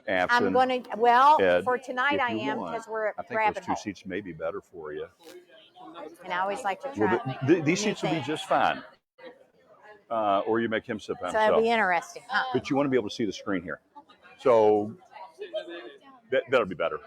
absent. I'm going to, well, Ed, for tonight I if you am want, because we're I at think Rabbit those two Hole. seats may be better for you. And I always like to try These seats will be just fine. Or you make him sit by So himself. it'll be interesting, huh? But you want to be able to see the screen here. So that'll be better.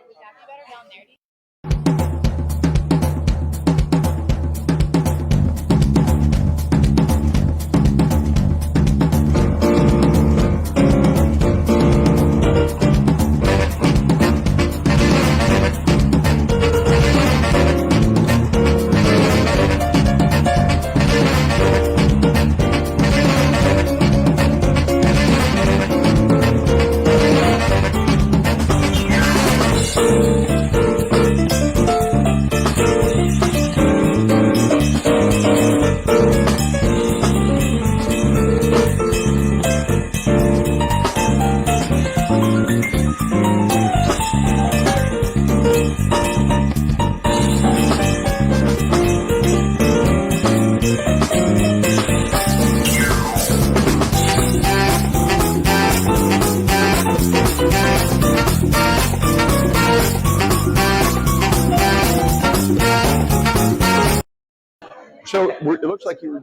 So it looks like you.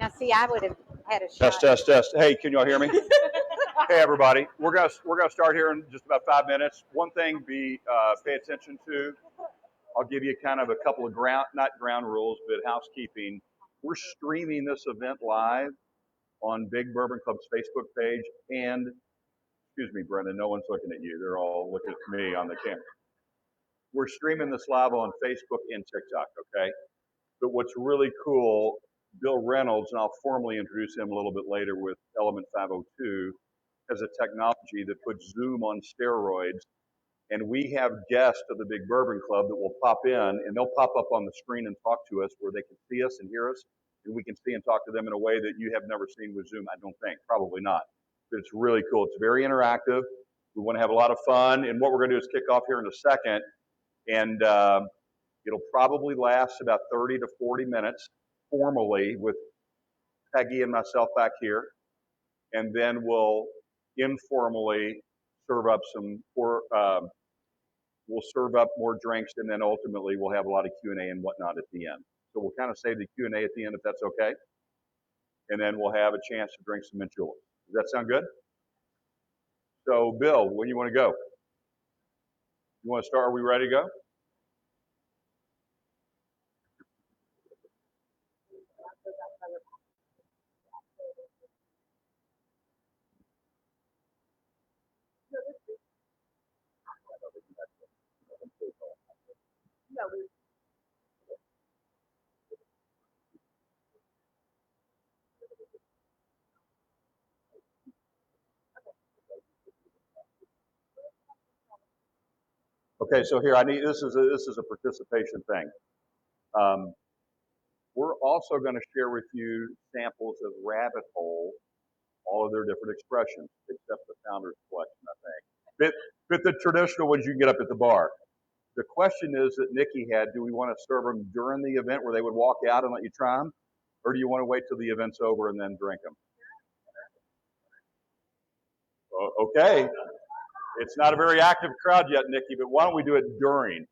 Now, see, I would have had a shot. Test. Hey, can you all hear me? Hey, everybody. We're gonna start here in just about 5 minutes. One thing pay attention to. I'll give you kind of a couple of not ground rules, but housekeeping. We're streaming this event live on Big Bourbon Club's Facebook page, and excuse me, Brendan, no one's looking at you. They're all looking at me on the camera. We're streaming this live on Facebook and TikTok. Okay. But what's really cool, Bill Reynolds, and I'll formally introduce him a little bit later with Element 502, has a technology that puts Zoom on steroids. And we have guests of the Big Bourbon Club that will pop in, and they'll pop up on the screen and talk to us where they can see us and hear us, and we can see and talk to them in a way that you have never seen with Zoom, I don't think. Probably not. But it's really cool. It's very interactive. We want to have a lot of fun. And what we're going to do is kick off here in a second. And it'll probably last about 30 to 40 minutes formally with Peggy and myself back here. And then we'll informally serve up we'll serve up more drinks, and then ultimately we'll have a lot of Q&A and whatnot at the end. So we'll kind of save the Q&A at the end if that's okay. And then we'll have a chance to drink some mint juleps. Does that sound good? So, Bill, when you want to go? You want to start? Are we ready to go? Okay, so here this is a participation thing. We're also going to share with you samples of Rabbit Hole, all of their different expressions, except the Founder's Collection, I think. But the traditional ones you can get up at the bar. The question is that Nikki had, do we want to serve them during the event where they would walk out and let you try them? Or do you want to wait till the event's over and then drink them? Okay. It's not a very active crowd yet, Nikki, but why don't we do it during?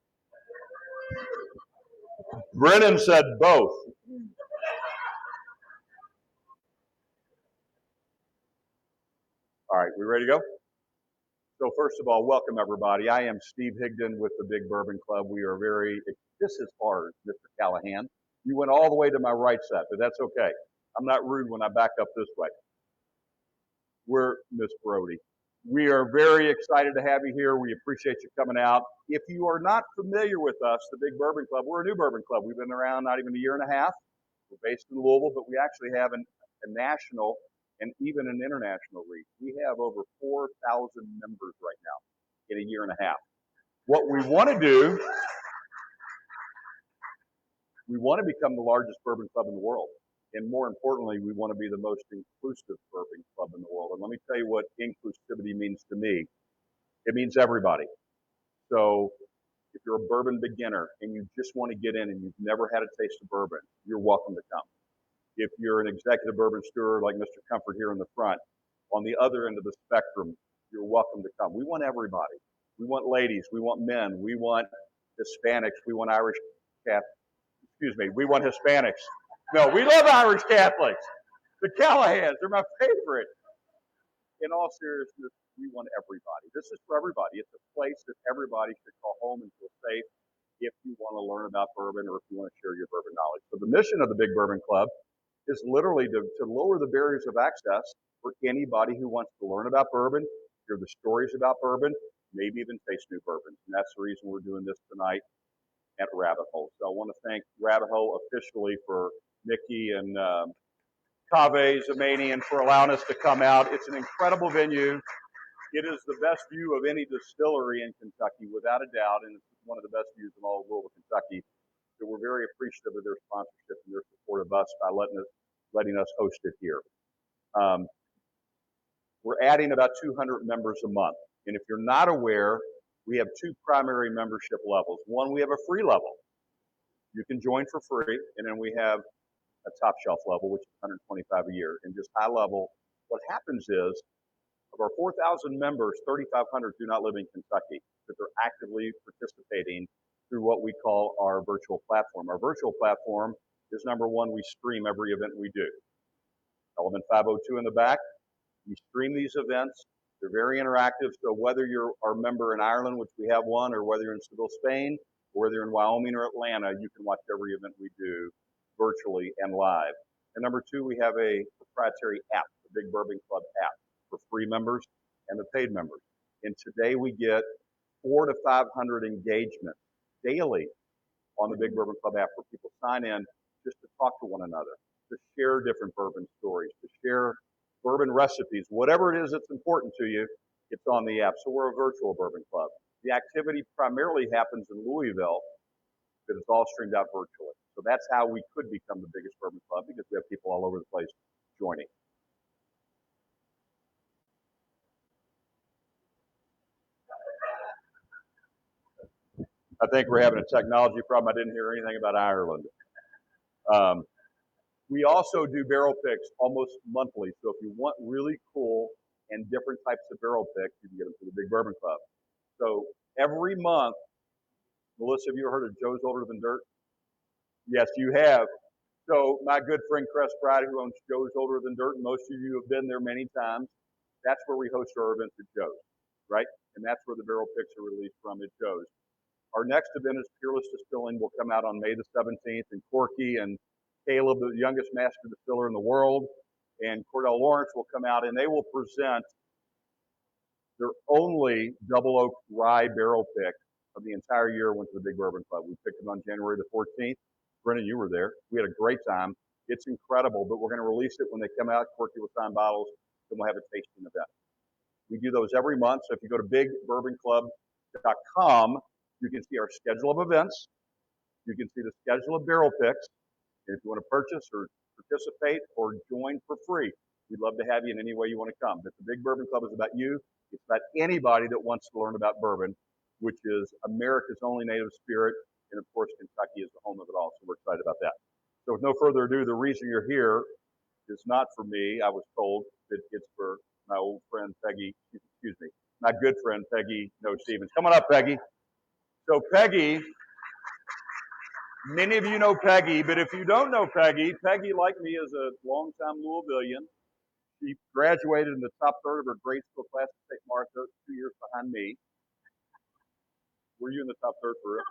Brennan said both. All right, we ready to go? So first of all, welcome everybody. I am Steve Higdon with the Big Bourbon Club. We are this is hard, Mr. Callahan. You went all the way to my right side, but that's okay. I'm not rude when I back up this way. We're Miss Brody. We are very excited to have you here. We appreciate you coming out. If you are not familiar with us, the Big Bourbon Club, we're a new bourbon club. We've been around not even a year and a half. We're based in Louisville, but we actually have a national and even an international reach. We have over 4,000 members right now in a year and a half. What we want to do, we want to become the largest bourbon club in the world. And more importantly, we want to be the most inclusive bourbon club in the world. And let me tell you what inclusivity means to me. It means everybody. So if you're a bourbon beginner and you just want to get in and you've never had a taste of bourbon, you're welcome to come. If you're an executive bourbon steward like Mr. Comfort here in the front, on the other end of the spectrum, you're welcome to come. We want everybody. We want ladies. We want men. We want Hispanics. We want Irish Catholics. Excuse me. We want Hispanics. No, we love Irish Catholics. The Callahans, they're my favorite. In all seriousness, we want everybody. This is for everybody. It's a place that everybody should call home and feel safe if you want to learn about bourbon or if you want to share your bourbon knowledge. So the mission of the Big Bourbon Club is literally to lower the barriers of access for anybody who wants to learn about bourbon, hear the stories about bourbon, maybe even taste new bourbons. And that's the reason we're doing this tonight at Rabbit Hole. So I want to thank Rabbit Hole officially for Nikki and Cave Zamanian for allowing us to come out. It's an incredible venue. It is the best view of any distillery in Kentucky, without a doubt, and it's one of the best views in all of Louisville, Kentucky. So we're very appreciative of their sponsorship and their support of us by letting us host it here. We're adding about 200 members a month. And if you're not aware, we have two primary membership levels. One, we have a free level. You can join for free, and then we have a top shelf level, which is $125 a year. And just high level, what happens is, of our 4,000 members, 3,500 do not live in Kentucky, but they're actively participating through what we call our virtual platform. Our virtual platform is, number one, we stream every event we do. Element 502 in the back, we stream these events. They're very interactive, so whether you're our member in Ireland, which we have one, or whether you're in Seville, Spain, or whether you're in Wyoming or Atlanta, you can watch every event we do virtually and live. And number two, we have a proprietary app, the Big Bourbon Club app, for free members and the paid members. And today we get 400 to 500 engagements daily on the Big Bourbon Club app, where people sign in just to talk to one another, to share different bourbon stories, to share bourbon recipes, whatever it is that's important to you, it's on the app. So we're a virtual bourbon club. The activity primarily happens in Louisville, but it's all streamed out virtually. So that's how we could become the biggest bourbon club, because we have people all over the place joining. I think we're having a technology problem. I didn't hear anything about Ireland. We also do barrel picks almost monthly. So if you want really cool and different types of barrel picks, you can get them to the Big Bourbon Club. So every month, Melissa, have you ever heard of Joe's Older Than Dirt? Yes, you have. So my good friend Cress Bride, who owns Joe's Older Than Dirt, and most of you have been there many times, that's where we host our events at Joe's, right? And that's where the barrel picks are released from at Joe's. Our next event is Peerless Distilling. Will come out on May the 17th, and Corky and Caleb, the youngest master distiller in the world, and Cordell Lawrence will come out, and they will present their only double oak rye barrel pick of the entire year. Went to the Big Bourbon Club. We picked them on January the 14th. Brennan, you were there. We had a great time. It's incredible, but we're going to release it when they come out. Corky will sign bottles, and we'll have a tasting event. We do those every month, so if you go to bigbourbonclub.com, you can see our schedule of events. You can see the schedule of barrel picks. And if you want to purchase or participate or join for free, we'd love to have you in any way you want to come. But the Big Bourbon Club is about you. It's about anybody that wants to learn about bourbon, which is America's only native spirit. And of course, Kentucky is the home of it all. So we're excited about that. So with no further ado, the reason you're here is not for me. I was told that it's for my old friend Peggy, excuse me, my good friend Peggy Stevens. Come on up, Peggy. So Peggy, many of you know Peggy, but if you don't know Peggy, Peggy, like me, is a longtime Louisvillian. She graduated in the top third of her grade school class at St. Martha, 2 years behind me. Were you in the top third for real?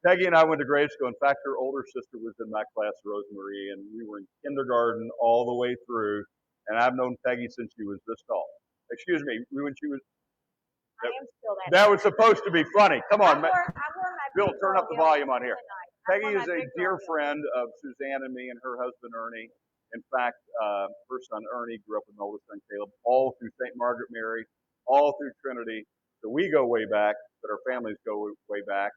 Peggy and I went to grade school. In fact, her older sister was in my class, Rosemarie, and we were in kindergarten all the way through. And I've known Peggy since she was this tall. Excuse me, when she was. I am still That was supposed to be funny. Come on, I wore my Bill, big turn girl up the deal volume on here. tonight. Peggy is a dear friend of Suzanne and me and her husband, Ernie. In fact, her son, Ernie, grew up with my oldest son, Caleb, all through St. Margaret Mary, all through Trinity. So we go way back, but our families go way back.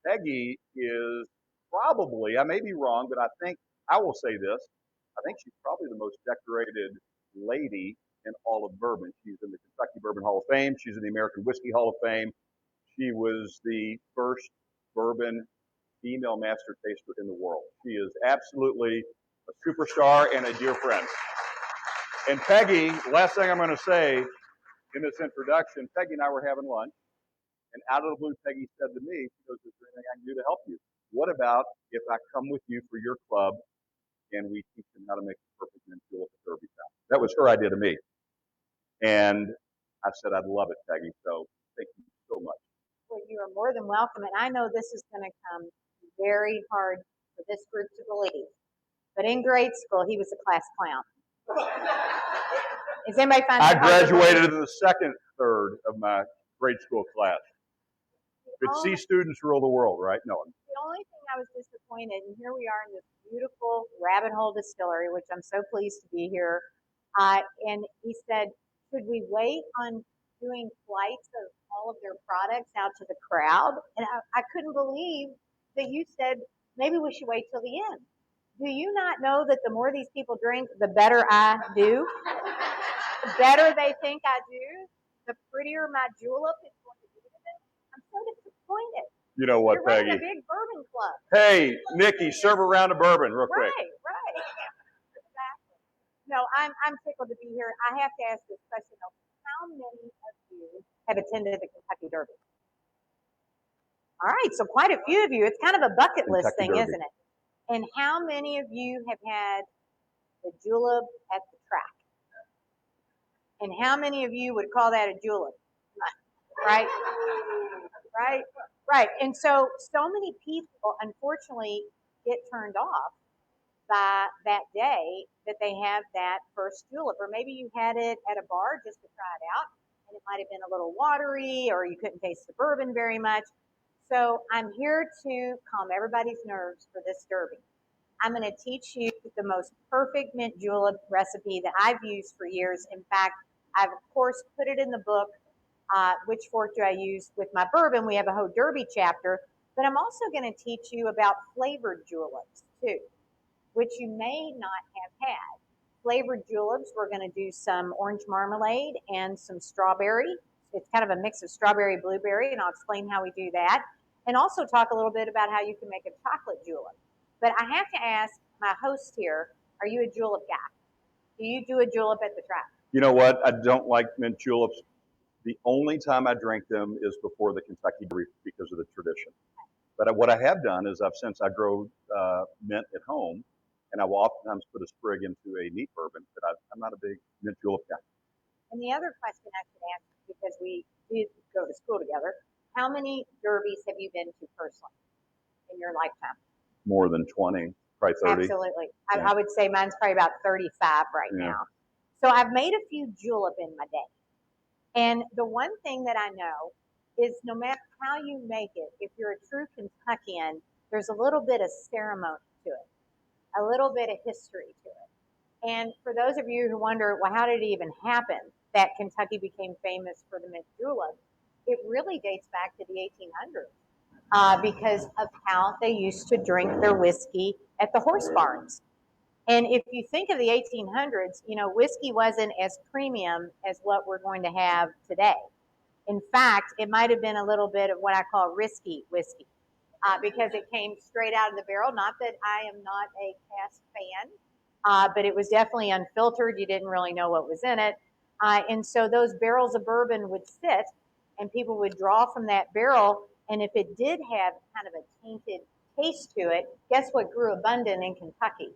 Peggy is probably, I may be wrong, but I will say this, I think she's probably the most decorated lady in all of bourbon. She's in the Kentucky Bourbon Hall of Fame. She's in the American Whiskey Hall of Fame. She was the first bourbon female master taster in the world. She is absolutely a superstar and a dear friend. And Peggy, last thing I'm going to say in this introduction, Peggy and I were having lunch, and out of the blue, Peggy said to me, she goes, "Is there anything I can do to help you? What about if I come with you for your club and we teach them how to make the perfect mint julep at Derby Town?" That was her idea to me. And I said, "I'd love it, Peggy." So thank you so much. Well, you are more than welcome. And I know this is going to come very hard for this group to believe. But in grade school, he was a class clown. Does anybody find I that hard to believe? graduated in the second third of my grade school class. But C students rule the world, right? No. The only thing I was disappointed, and here we are in this beautiful Rabbit Hole Distillery, which I'm so pleased to be here. And he said, should we wait on doing flights of all of their products out to the crowd? And I couldn't believe that you said, maybe we should wait till the end. Do you not know that the more these people drink, the better I do? The better they think I do, the prettier my julep is going to be to them. I'm so disappointed. You know what, You're running Peggy? a big bourbon club. Hey, Nikki, serve a round of bourbon real quick. Right. Exactly. No, I'm tickled to be here. I have to ask this question though. How many of you have attended the Kentucky Derby? All right, so quite a few of you. It's kind of a bucket list Kentucky thing, Derby. isn't it? And how many of you have had the julep at the track? And how many of you would call that a julep? Right? Right. And so many people, unfortunately, get turned off by that day that they have that first julep. Or maybe you had it at a bar just to try it out, and it might have been a little watery, or you couldn't taste the bourbon very much. So I'm here to calm everybody's nerves for this derby. I'm going to teach you the most perfect mint julep recipe that I've used for years. In fact, I've, of course, put it in the book, Which Fork Do I Use with My Bourbon. We have a whole derby chapter. But I'm also going to teach you about flavored juleps, too, which you may not have had. Flavored juleps, we're going to do some orange marmalade and some strawberry. It's kind of a mix of strawberry, blueberry, and I'll explain how we do that. And also talk a little bit about how you can make a chocolate julep. But I have to ask my host here, are you a julep guy? Do you do a julep at the track? You know what? I don't like mint juleps. The only time I drink them is before the Kentucky Derby because of the tradition. But what I have done is since I grow mint at home, and I will oftentimes put a sprig into a neat bourbon, but I'm not a big mint julep guy. And the other question I should ask, because we did go to school together, how many derbies have you been to personally in your lifetime? More than 20, probably 30. Absolutely. Yeah. I would say mine's probably about 35 right now. So I've made a few julep in my day. And the one thing that I know is no matter how you make it, if you're a true Kentuckian, there's a little bit of ceremony to it, a little bit of history to it. And for those of you who wonder, well, how did it even happen that Kentucky became famous for the mint julep? It really dates back to the 1800s. Because of how they used to drink their whiskey at the horse barns. And if you think of the 1800s, you know, whiskey wasn't as premium as what we're going to have today. In fact, it might have been a little bit of what I call risky whiskey because it came straight out of the barrel. Not that I am not a cask fan, but it was definitely unfiltered. You didn't really know what was in it. And so those barrels of bourbon would sit and people would draw from that barrel. And if it did have kind of a tainted taste to it, guess what grew abundant in Kentucky?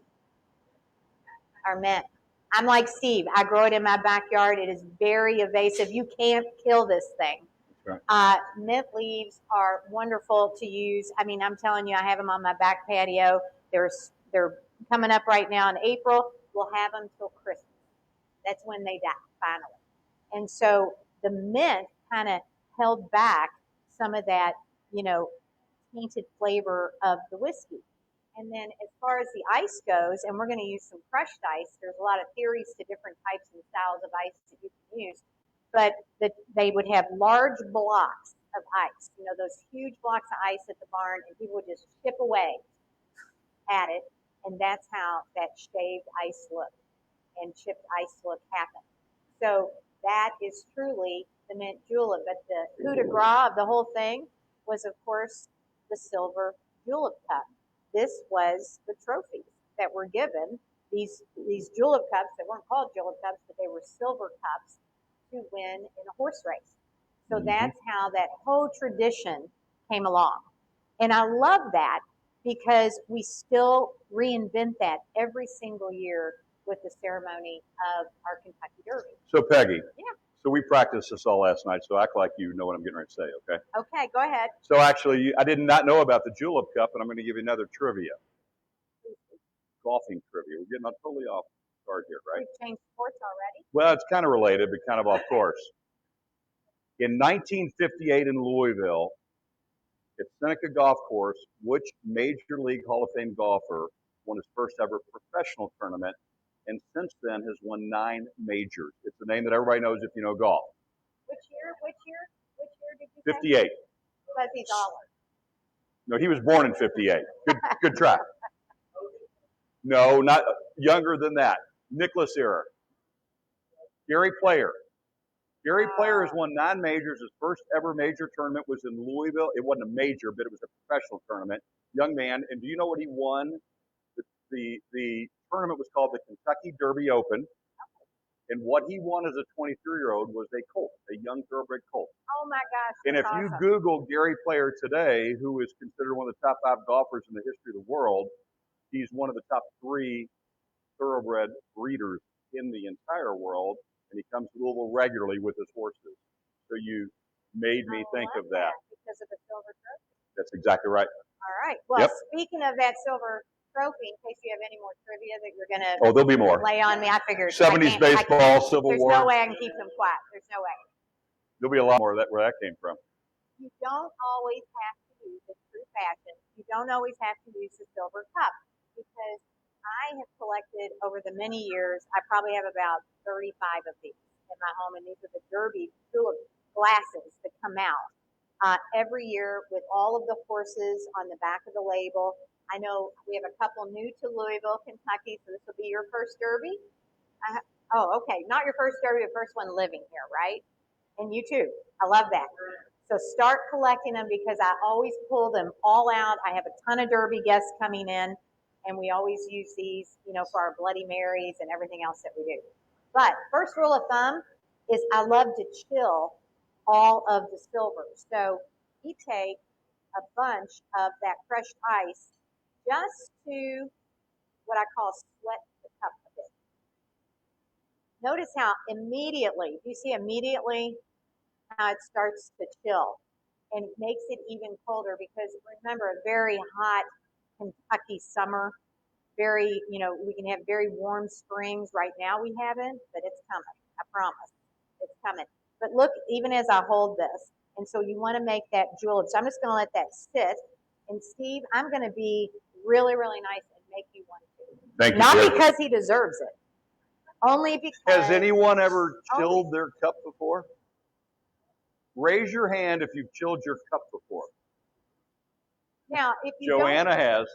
Our mint. I'm like Steve. I grow it in my backyard. It is very evasive. You can't kill this thing. Right. Mint leaves are wonderful to use. I mean, I'm telling you, I have them on my back patio. They're coming up right now in April. We'll have them till Christmas. That's when they die, finally. And so the mint kind of held back some of that, you know, tainted flavor of the whiskey. And then as far as the ice goes, and we're going to use some crushed ice, there's a lot of theories to different types and styles of ice that you can use, but they would have large blocks of ice, you know, those huge blocks of ice at the barn, and people would just chip away at it, and that's how that shaved ice look and chipped ice look happened. So that is truly the mint julep, but the coup de grace of the whole thing was, of course, the silver julep cup. This was the trophies that were given these julep cups that weren't called julep cups, but they were silver cups to win in a horse race. So that's how that whole tradition came along. And I love that because we still reinvent that every single year with the ceremony of our Kentucky Derby. So Peggy. Yeah. So we practiced this all last night, so act like you know what I'm getting ready to say, okay? Okay, go ahead. So actually, I did not know about the Julep Cup, and I'm going to give you another trivia. Golfing trivia. We're getting totally off guard here, right? We've changed sports already. Well, it's kind of related, but kind of off course. In 1958 in Louisville, at Seneca Golf Course, which Major League Hall of Fame golfer won his first ever professional tournament, and since then has won 9 majors? It's a name that everybody knows if you know golf. Which year? Which year did you 58. say? Fuzzy Dollar. No, he was born in 58. Good try. No, not younger than that. Nicholas era. Gary Player. Gary Player has won 9 majors. His first ever major tournament was in Louisville. It wasn't a major, but it was a professional tournament. Young man. And do you know what he won? The tournament was called the Kentucky Derby Open. And what he won as a 23-year-old was a colt, a young thoroughbred colt. Oh my gosh. And if you Google Gary Player today, who is considered one of the top 5 golfers in the history of the world, he's one of the top 3 thoroughbred breeders in the entire world, and he comes to Louisville regularly with his horses. So you made me think of that. Because of the silver trophy. That's exactly right. All right. Well, speaking of that silver trophy, in case you have any more trivia that you're going to there'll be more. lay on me, I figured. 70s baseball, Civil War. There's no way I can keep them quiet. There's no way. There'll be a lot more where that came from. You don't always have to use a true fashion. You don't always have to use the silver cup, because I have collected over the many years, I probably have about 35 of these in my home, and these are the Derby Julep glasses that come out every year with all of the horses on the back of the label. I know we have a couple new to Louisville, Kentucky, so this will be your first Derby. Okay, not your first Derby, the first one living here, right? And you too. I love that. So start collecting them, because I always pull them all out. I have a ton of Derby guests coming in, and we always use these, for our Bloody Marys and everything else that we do. But first rule of thumb is I love to chill all of the silver. So you take a bunch of that crushed ice just to what I call sweat the cup a bit. Notice how immediately, you see immediately how it starts to chill, and it makes it even colder, because remember, a very hot Kentucky summer, we can have very warm springs. Right now we haven't, but it's coming. I promise. It's coming. But look, even as I hold this, and so you want to make that julep. So I'm just going to let that sit. And Steve, I'm going to be really, really nice and make you one too. Thank you. Not because he deserves it. Only because. Has anyone ever chilled their cup before? Raise your hand if you've chilled your cup before. Now, if you Joanna has.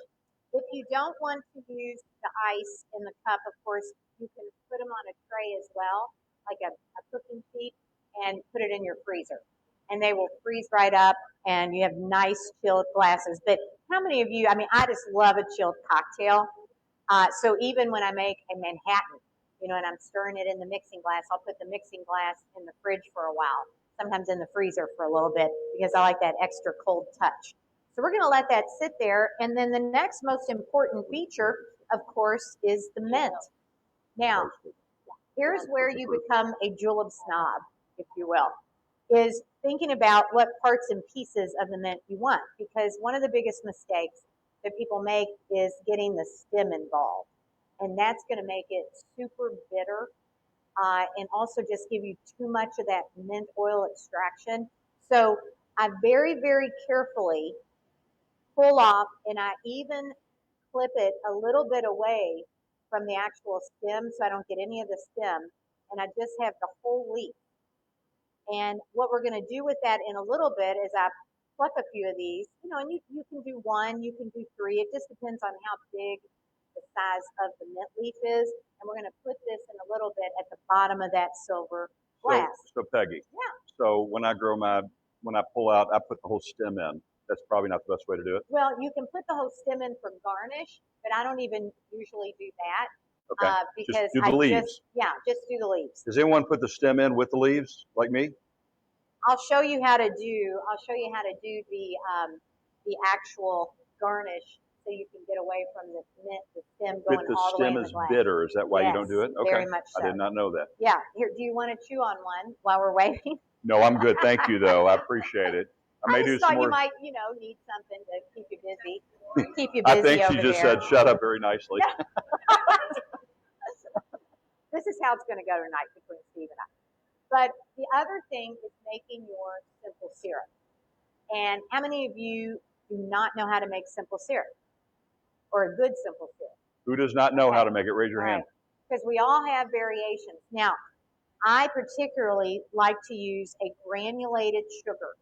If you don't want to use the ice in the cup, of course, you can put them on a tray as well, like a cooking sheet, and put it in your freezer. And they will freeze right up, and you have nice chilled glasses. But how many of you, I just love a chilled cocktail. So even when I make a Manhattan, and I'm stirring it in the mixing glass, I'll put the mixing glass in the fridge for a while, sometimes in the freezer for a little bit, because I like that extra cold touch. So we're going to let that sit there. And then the next most important feature, of course, is the mint. Now, here's where you become a julep snob, if you will, is thinking about what parts and pieces of the mint you want. Because one of the biggest mistakes that people make is getting the stem involved. And that's going to make it super bitter and also just give you too much of that mint oil extraction. So I very, very carefully pull off, and I even clip it a little bit away from the actual stem so I don't get any of the stem, and I just have the whole leaf. And what we're going to do with that in a little bit is I pluck a few of these, and you can do 1, you can do 3. It just depends on how big the size of the mint leaf is. And we're going to put this in a little bit at the bottom of that silver glass. So Peggy. Yeah. So when I pull out, I put the whole stem in. That's probably not the best way to do it. Well, you can put the whole stem in for garnish, but I don't even usually do that. Okay. Because just do the leaves. just do the leaves. Does anyone put the stem in with the leaves, like me? I'll show you how to do the actual garnish, so you can get away from the stem going The all the way stem in the is glass. bitter. Is that why you don't do it? Okay. Very much so. I did not know that. Yeah. Here, do you want to chew on one while we're waiting? No, I'm good. Thank you, though. I appreciate it. I may do just some thought more. you might, need something to keep you busy. Keep you busy I think she over just there. said, "Shut up," very nicely. This is how it's going to go tonight between Steve and I. But the other thing is making your simple syrup. And how many of you do not know how to make simple syrup, or a good simple syrup? Who does not know how to make it? Raise your hand. Because we all have variations. Now, I particularly like to use a granulated sugar.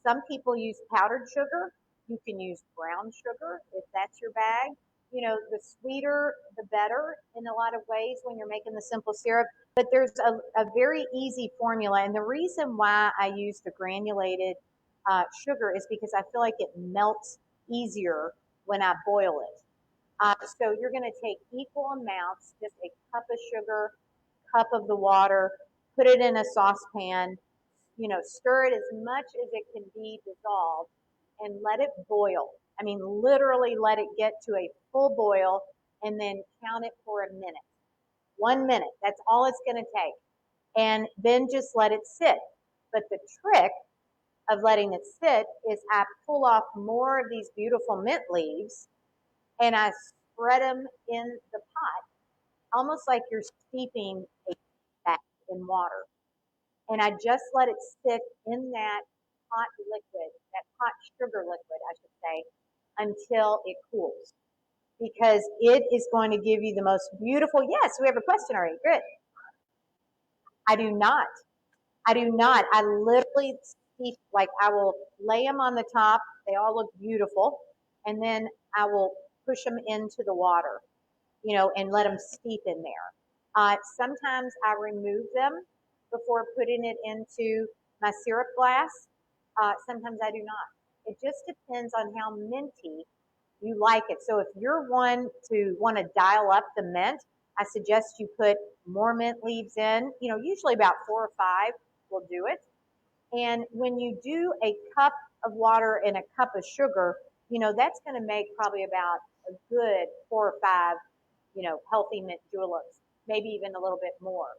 Some people use powdered sugar. You can use brown sugar if that's your bag. The sweeter, the better in a lot of ways when you're making the simple syrup. But there's a very easy formula. And the reason why I use the granulated sugar is because I feel like it melts easier when I boil it. So you're going to take equal amounts, just a cup of sugar, cup of the water, put it in a saucepan, stir it as much as it can be dissolved, and let it boil. I mean, literally let it get to a full boil, and then count it for a minute. 1 minute. That's all it's going to take. And then just let it sit. But the trick of letting it sit is I pull off more of these beautiful mint leaves, and I spread them in the pot, almost like you're steeping a bath in water. And I just let it sit in that hot liquid, that hot sugar liquid, I should say, until it cools. Because it is going to give you the most beautiful. Yes, we have a question already. Good. I do not. I literally steep, like I will lay them on the top. They all look beautiful. And then I will push them into the water, and let them steep in there. Sometimes I remove them before putting it into my syrup glass. Sometimes I do not. It just depends on how minty you like it. So if you're one to want to dial up the mint, I suggest you put more mint leaves in. Usually about 4 or 5 will do it. And when you do a cup of water and a cup of sugar, that's going to make probably about a good 4 or 5, healthy mint juleps, maybe even a little bit more.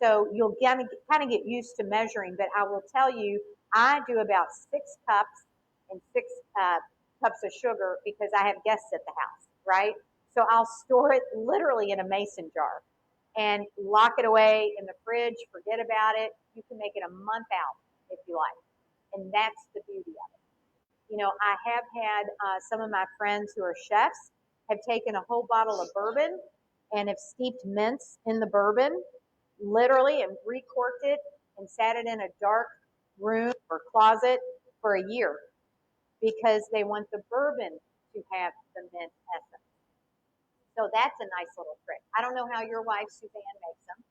So you'll kind of get used to measuring, but I will tell you, I do about 6 cups and 6 cups of sugar because I have guests at the house, right? So I'll store it literally in a mason jar and lock it away in the fridge, forget about it. You can make it a month out if you like. And that's the beauty of it. I have had some of my friends who are chefs have taken a whole bottle of bourbon and have steeped mints in the bourbon, literally, and recorked it and sat it in a dark room or closet for a year because they want the bourbon to have the mint essence. So that's a nice little trick. I don't know how your wife Suzanne makes them.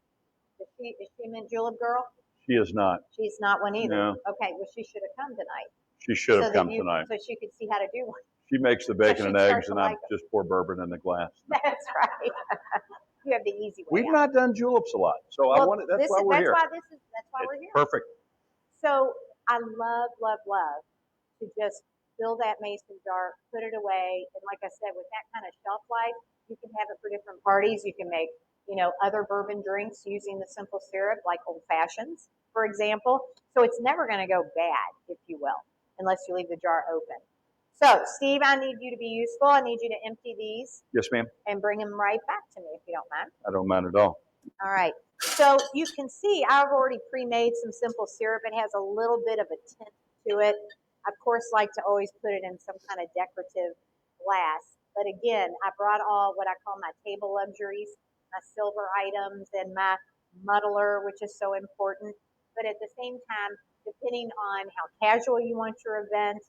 Is she a mint julep girl? She is not. She's not one either. No. Okay, well she should have come tonight. She should have come tonight. So she could see how to do one. She makes the bacon and eggs, and I just pour bourbon in the glass. That's right. You have the easy way. We've not done juleps a lot, so I wanted. That's why we're here. That's why we're here. Perfect. So I love to just fill that mason jar, put it away, and like I said, with that kind of shelf life, you can have it for different parties. You can make, other bourbon drinks using the simple syrup, like old fashions, for example. So it's never going to go bad, if you will, unless you leave the jar open. So, Steve, I need you to be useful. I need you to empty these. Yes, ma'am. And bring them right back to me, if you don't mind. I don't mind at all. All right. So you can see I've already pre-made some simple syrup. It has a little bit of a tint to it. I, of course, like to always put it in some kind of decorative glass. But again, I brought all what I call my table luxuries, my silver items, and my muddler, which is so important. But at the same time, depending on how casual you want your event,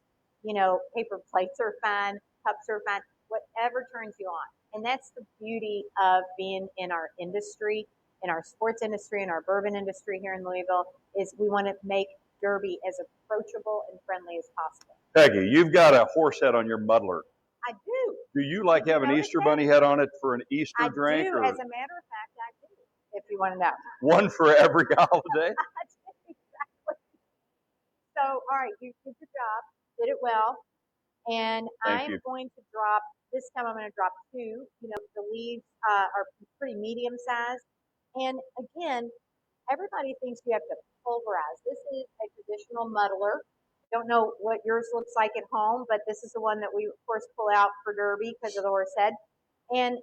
paper plates are fine, cups are fine, whatever turns you on. And that's the beauty of being in our industry, in our sports industry, in our bourbon industry here in Louisville, is we want to make Derby as approachable and friendly as possible. Peggy, you've got a horse head on your muddler. I do. Do you like Did you have an notice Easter that? bunny head on it for an Easter I drink, do. or As a matter of fact, I do. If you want to know. one for every holiday? Exactly. So, all right, you did your job, did it well, and Thank I'm you. going to drop. This time, I'm going to drop two. You know, the leaves are pretty medium sized, and again, everybody thinks you have to pulverize. This is a traditional muddler. Don't know what yours looks like at home, but this is the one that we, of course, pull out for Derby because of the horse head. And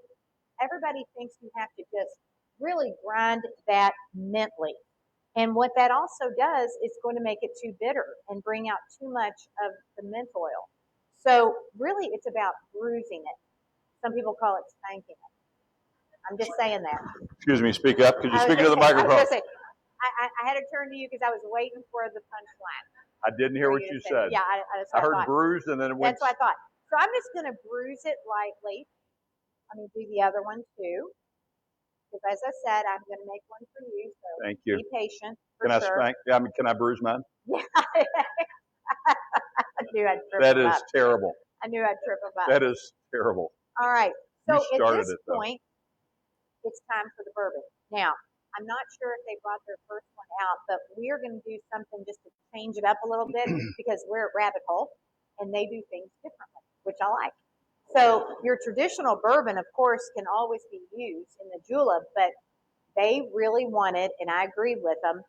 everybody thinks you have to just really grind that mentally. And what that also does is going to make it too bitter and bring out too much of the mint oil. So really, it's about bruising it. Some people call it spanking it. I'm just saying that. Excuse me, speak up. Could you I was speak into just the saying, I was microphone? just saying, I had to turn to you because I was waiting for the punchline. I didn't hear for what to you say. said. Yeah, that's I what I heard thought. bruised, and then it went. That's what I thought. So I'm just going to bruise it lightly. Let me do the other one too. Because as I said, I'm going to make one for you. So Thank you. be patient for Can I sure. spank? Yeah, I mean, can I bruise mine? Yeah. I knew I'd trip That him is up. terrible. I knew I'd trip him up. That is terrible. All right. So You at started this it, though. point, it's time for the bourbon. Now, I'm not sure if they brought their first one out, but we're going to do something just to change it up a little bit because we're at Rabbit Hole and they do things differently, which I like. So your traditional bourbon, of course, can always be used in the julep, but they really wanted, and I agreed with them,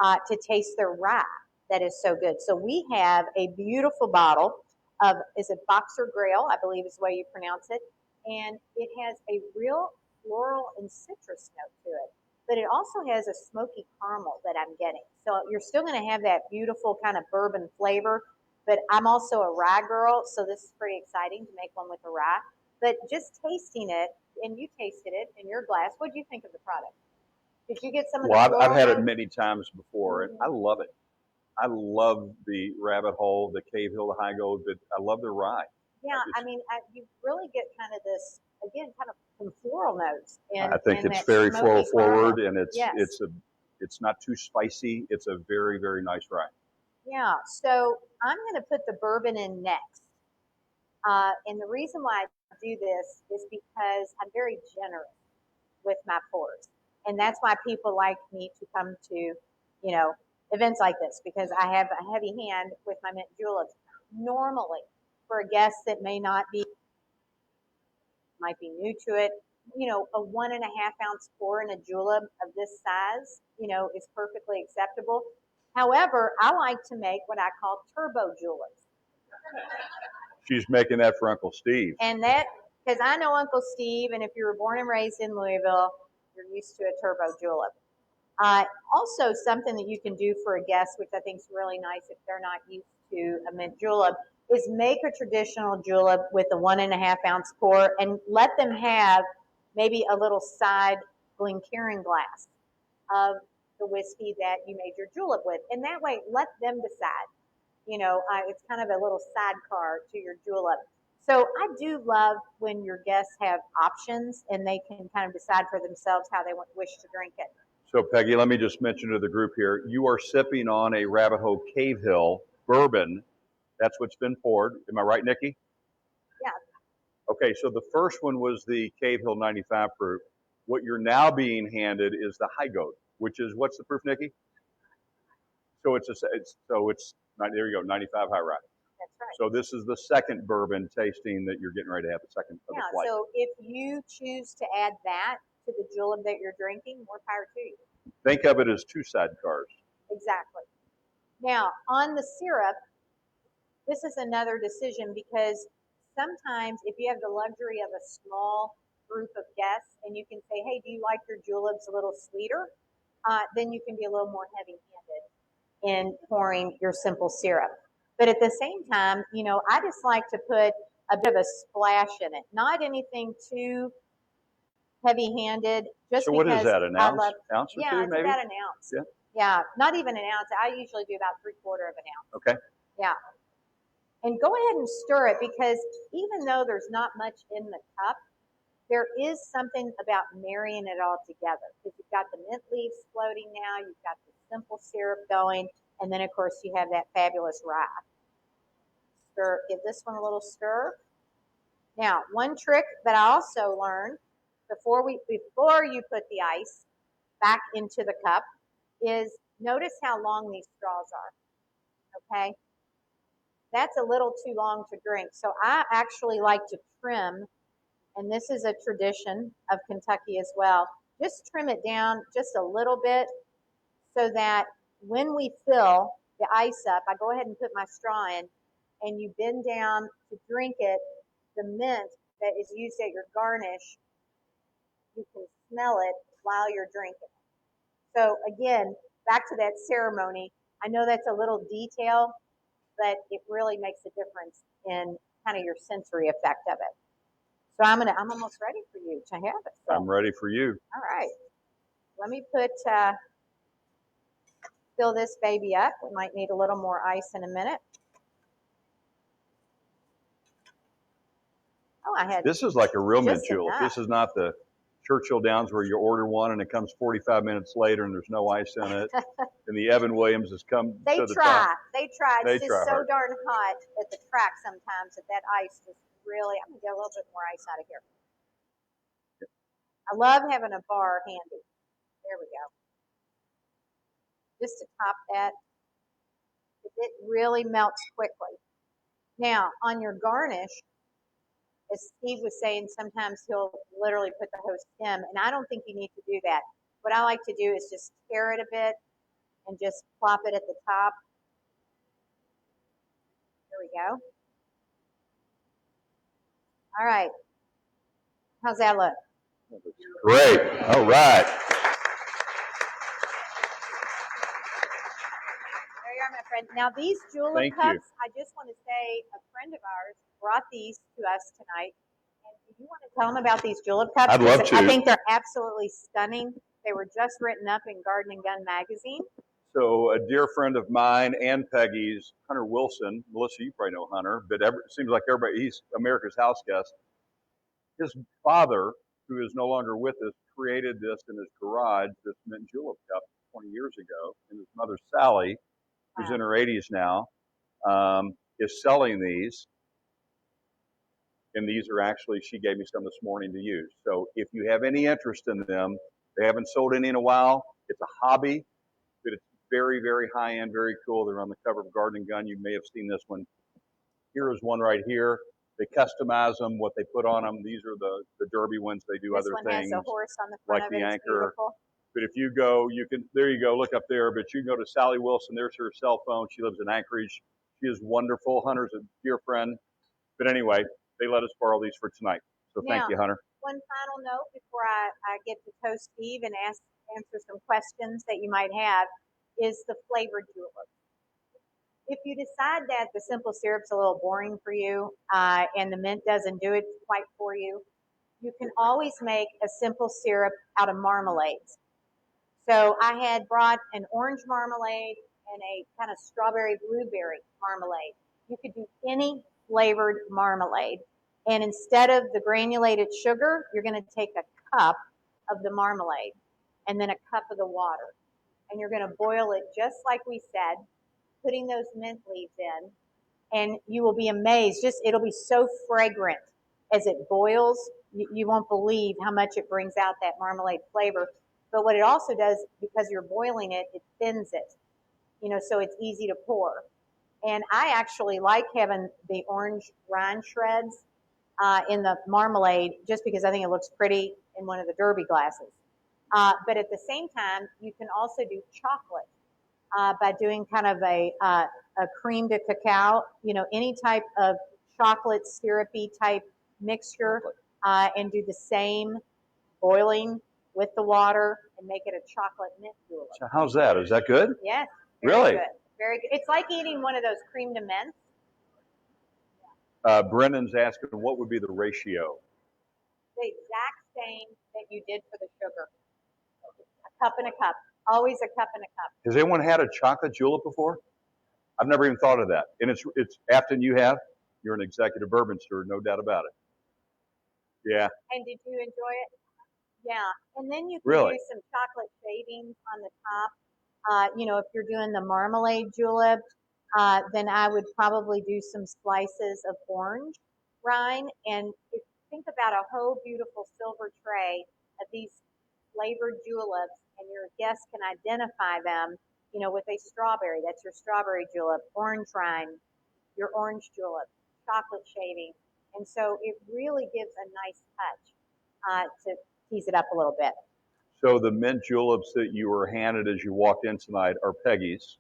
to taste their rye that is so good. So we have a beautiful bottle of, is it Boxer Grail, I believe is the way you pronounce it, and it has a real floral and citrus note to it, but it also has a smoky caramel that I'm getting. So you're still going to have that beautiful kind of bourbon flavor, but I'm also a rye girl, so this is pretty exciting to make one with a rye. But just tasting it, and you tasted it in your glass, what do you think of the product? Did you get some of the Well, floral I've had it notes? many times before, and I love it. I love the Rabbit Hole, the Cave Hill, the High Gold, but I love the rye. Yeah, I mean, you really get kind of this, again, kind of some floral notes. I think and it's that very smoky floral forward, caramel. and Yes. it's not too spicy. It's a very, very nice rye. Yeah, so I'm going to put the bourbon in next. And the reason why I do this is because I'm very generous with my pours. And that's why people like me to come to, events like this because I have a heavy hand with my mint juleps. Normally, for a guest that might be new to it, a 1.5 ounce pour in a julep of this size, is perfectly acceptable. However, I like to make what I call turbo juleps. She's making that for Uncle Steve. And that, because I know Uncle Steve, and if you were born and raised in Louisville, you're used to a turbo julep. Also, something that you can do for a guest, which I think is really nice if they're not used to a mint julep, is make a traditional julep with a 1.5 ounce pour and let them have maybe a little side Glencairn glass of the whiskey that you made your julep with. And that way, let them decide. It's kind of a little sidecar to your julep. So I do love when your guests have options and they can kind of decide for themselves how they wish to drink it. So, Peggy, let me just mention to the group here, you are sipping on a Rabbit Hole Cave Hill bourbon. That's what's been poured. Am I right, Nikki? Yeah. Okay, so the first one was the Cave Hill 95 proof. What you're now being handed is the High Goat, which is, what's the proof, Nikki? So there you go, 95 high rye. That's right. So this is the second bourbon tasting that you're getting ready to have, the second of the flight. So if you choose to add that to the julep that you're drinking, more power to you. Think of it as two sidecars. Exactly. Now, on the syrup, this is another decision because sometimes if you have the luxury of a small group of guests and you can say, hey, do you like your juleps a little sweeter? Then you can be a little more heavy-handed in pouring your simple syrup. But at the same time, I just like to put a bit of a splash in it. Not anything too heavy-handed. Just so what is that, an ounce? Ounce or two, it's maybe? about an ounce. Yeah. Yeah, not even an ounce. I usually do about 3/4 of an ounce. Okay. Yeah. And go ahead and stir it because even though there's not much in the cup, there is something about marrying it all together. Because you've got the mint leaves floating now, you've got the simple syrup going, and then of course you have that fabulous rye. Give this one a little stir. Now, one trick that I also learned before you put the ice back into the cup is notice how long these straws are. Okay, that's a little too long to drink. So I actually like to trim, and this is a tradition of Kentucky as well. Just trim it down just a little bit so that when we fill the ice up, I go ahead and put my straw in, and you bend down to drink it. The mint that is used at your garnish, you can smell it while you're drinking. So again, back to that ceremony. I know that's a little detail, but it really makes a difference in kind of your sensory effect of it. So I'm almost ready for you to have it. So. I'm ready for you. All right. Let me fill this baby up. We might need a little more ice in a minute. Oh, I had. This is like a real mint julep. Enough. This is not the Churchill Downs where you order one and it comes 45 minutes later and there's no ice in it. And the Evan Williams has come to the top. They try. It's just so darn hot at the track sometimes that ice just really, I'm going to get a little bit more ice out of here. I love having a bar handy. There we go. Just to top that. It really melts quickly. Now, on your garnish, as Steve was saying, sometimes he'll literally put the whole stem, and I don't think you need to do that. What I like to do is just tear it a bit and just plop it at the top. There we go. All right. How's that look? Great. All right. There you are, my friend. Now, these julep cups, I just want to say a friend of ours brought these to us tonight. And do you want to tell them about these julep cups? I'd love to. I think they're absolutely stunning. They were just written up in Garden and Gun magazine. So a dear friend of mine and Peggy's, Hunter Wilson. Melissa, you probably know Hunter, but it seems like everybody, he's America's house guest. His father, who is no longer with us, created this in his garage, this mint julep cup 20 years ago. And his mother, Sally, who's in her 80s now, is selling these. And these are actually, she gave me some this morning to use. So if you have any interest in them, they haven't sold any in a while. It's a hobby, but it's very, very high end, very cool. They're on the cover of Garden and Gun. You may have seen this one. Here is one right here. They customize them, what they put on them. These are the derby ones. They do other things. This one has a horse on the front like of it. The anchor. Beautiful. But if you go, there you go, look up there. But you can go to Sally Wilson. There's her cell phone. She lives in Anchorage. She is wonderful. Hunter's a dear friend. But anyway, they let us borrow these for tonight. So thank you, Hunter. One final note before I get to toast Steve and answer some questions that you might have is the flavored julep. If you decide that the simple syrup's a little boring for you and the mint doesn't do it quite for you, you can always make a simple syrup out of marmalades. So I had brought an orange marmalade and a kind of strawberry blueberry marmalade. You could do any flavored marmalade. And instead of the granulated sugar, you're going to take a cup of the marmalade and then a cup of the water. And you're going to boil it just like we said, putting those mint leaves in. And you will be amazed. It'll be so fragrant as it boils. You won't believe how much it brings out that marmalade flavor. But what it also does, because you're boiling it, it thins it. So it's easy to pour. And I actually like having the orange rind shreds in the marmalade just because I think it looks pretty in one of the derby glasses. But at the same time, you can also do chocolate by doing kind of a cream de cacao, any type of chocolate syrupy type mixture and do the same boiling with the water and make it a chocolate mint julep. So how's that? Is that good? Yes. Really? Good. Very good. It's like eating one of those cream de mints. Brennan's asking, what would be the ratio? The exact same that you did for the sugar. A cup and a cup. Always a cup and a cup. Has anyone had a chocolate julep before? I've never even thought of that. And it's Afton, you have? You're an executive bourbon steward, no doubt about it. Yeah. And did you enjoy it? Yeah. And then you can do some chocolate shavings on the top. If you're doing the marmalade julep, then I would probably do some slices of orange Ryan, and if you think about a whole beautiful silver tray of these flavored juleps, and your guests can identify them, with a strawberry. That's your strawberry julep, orange rind, your orange julep, chocolate shaving. And so it really gives a nice touch to tease it up a little bit. So the mint juleps that you were handed as you walked in tonight are Peggy's.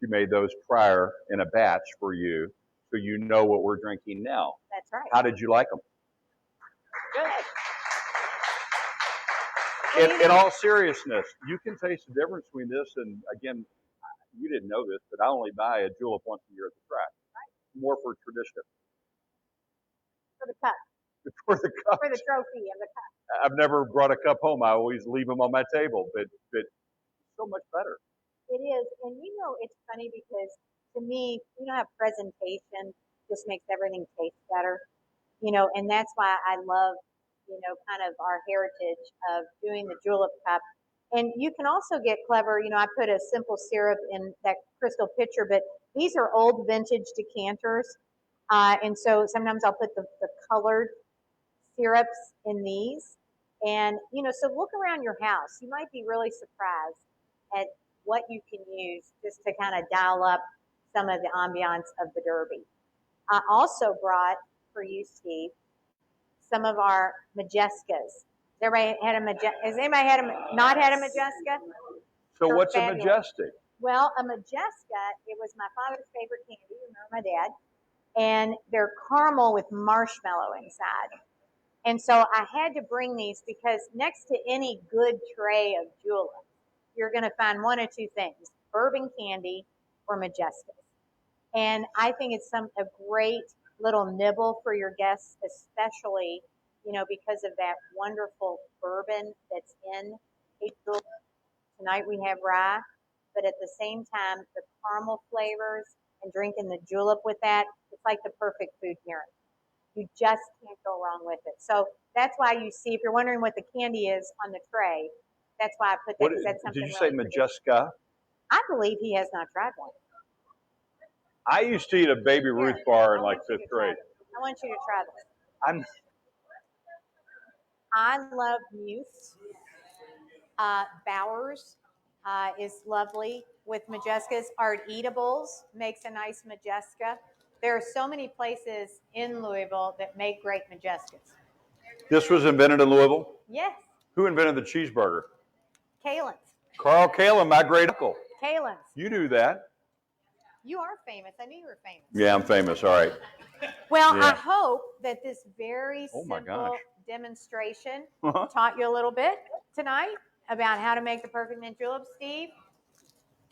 She made those prior in a batch for you, so you know what we're drinking now. That's right. How did you like them? Good. In all seriousness, you can taste the difference between this and, again, you didn't know this, but I only buy a julep once a year at the track. Right. More for tradition. For the cup. For the cup. For the trophy of the cup. I've never brought a cup home. I always leave them on my table, but so much better. It is. And it's funny because to me, how presentation just makes everything taste better. And that's why I love, kind of our heritage of doing the julep cup. And you can also get clever. I put a simple syrup in that crystal pitcher, but these are old vintage decanters. And so sometimes I'll put the colored syrups in these. And, so look around your house. You might be really surprised at what you can use just to kind of dial up some of the ambiance of the Derby. I also brought for you, Steve, some of our Majescas. Has anybody not had a Majesca? So what's a Majestic? Well, a Majesca, it was my father's favorite candy, remember my dad, and they're caramel with marshmallow inside. And so I had to bring these because next to any good tray of juleps, you're going to find one or two things, bourbon candy or Majescas. And I think it's a great little nibble for your guests, especially, because of that wonderful bourbon that's in a julep. Tonight we have rye, but at the same time, the caramel flavors and drinking the julep with that, it's like the perfect food pairing. You just can't go wrong with it. So that's why you see, if you're wondering what the candy is on the tray, that's why I put that. That's something. Did you say Majesca? I believe he has not tried one. I used to eat a Baby Ruth bar in like fifth grade. I want you to try this. I love Muse. Bowers is lovely with Majescas. Art Eatables makes a nice Majesca. There are so many places in Louisville that make great Majescas. This was invented in Louisville? Yes. Who invented the cheeseburger? Kalins. Carl Kalin, my great uncle. Kalins. You knew that. You are famous. I knew you were famous. Yeah, I'm famous. All right. Well, yeah. I hope that this very simple demonstration taught you a little bit tonight about how to make the perfect mint julep. Steve,